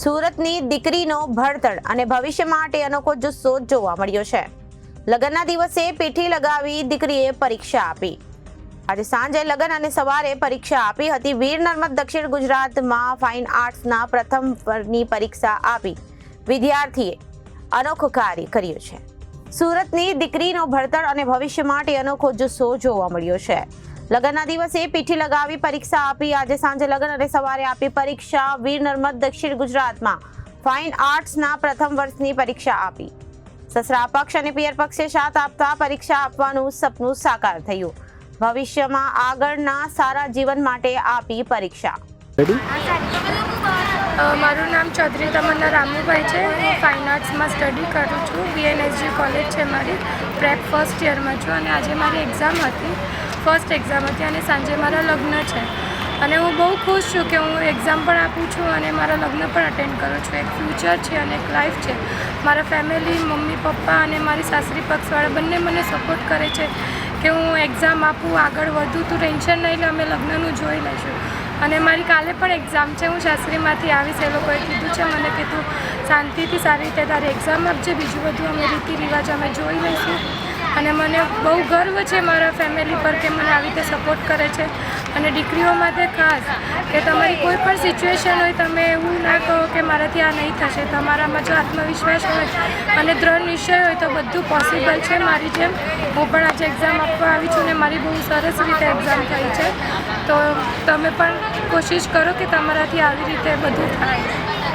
સુરતની દીકરીનો ભણતર અને ભવિષ્ય માટે અનોખો જુસ્સો જોવા મળ્યો છે। લગ્નના દિવસે પીઠી લગાવી દીકરીએ પરીક્ષા આપી। આજે સાંજે લગ્ન અને સવારે પરીક્ષા આપી હતી। વીર નર્મદ દક્ષિણ ગુજરાતમાં ફાઇન આર્ટ્સના પ્રથમ વર્ષની પરીક્ષા આપી વિદ્યાર્થીએ અનોખું કાર્ય કર્યું છે। સુરતની દીકરીનો ભણતર અને ભવિષ્ય માટે અનોખો જુસ્સો જોવા મળ્યો છે। લગ્નના દિવસે પીઠી લગાવી પરીક્ષા આપી। આજે સાંજે લગ્ન અને સવારે આપી પરીક્ષા। વીર નર્મદ દક્ષિણ ગુજરાતમાં ફાઇન આર્ટ્સના પ્રથમ વર્ષની પરીક્ષા આપી। સસરા પક્ષ અને પિયર પક્ષે સાથ આપતા પરીક્ષા આપવાનું સપનું સાકાર થયું। ભવિષ્યમાં આગળના સારા જીવન માટે આપી પરીક્ષા। મારું નામ ચૌધરી તમન્ના રામુભાઈ છે। હું ફાઇન આર્ટ્સમાં સ્ટડી કરું છું। બીએનએસજી કોલેજ છે મારી, પ્રેપ ફર્સ્ટ યરમાં છું અને આજે મારી એક્ઝામ હતી, ફર્સ્ટ એક્ઝામ હતી અને સાંજે મારા લગ્ન છે અને હું બહુ ખુશ છું કે હું એક્ઝામ પણ આપું છું અને મારા લગ્ન પણ અટેન્ડ કરું છું। એક ફ્યુચર છે અને એક લાઈફ છે। મારા ફેમિલી, મમ્મી પપ્પા અને મારી સાસરી પક્ષવાળા બંને મને સપોર્ટ કરે છે કે હું એક્ઝામ આપું, આગળ વધું, તું ટેન્શન નહીં લે, અમે લગ્નનું જોઈ લઈશું। અને મારી કાલે પણ એક્ઝામ છે, હું સાસરીમાંથી આવીશ, એ લોકોએ કીધું છે મને કે તું શાંતિથી સારી રીતે તારી એક્ઝામ આપજે, બીજું બધું અમે રીતિ રિવાજ અમે જોઈ લઈશું। અને મને બહુ ગર્વ છે મારા ફેમિલી પર કે મને આવી રીતે સપોર્ટ કરે છે। અને દીકરીઓ માટે ખાસ કે તમારી કોઈ પણ સિચ્યુએશન હોય, તમે એવું ના કહો કે મારાથી આ નહીં થશે। તમારામાં જો આત્મવિશ્વાસ હોય અને દ્રઢ નિશ્ચય હોય તો બધું પોસિબલ છે। મારી જેમ હું પણ આજે એક્ઝામ આપવા આવી છું ને મારી બહુ સરસ રીતે એક્ઝામ થઈ છે। તો તમે પણ કોશિશ કરો કે તમારાથી આવી રીતે બધું થાય।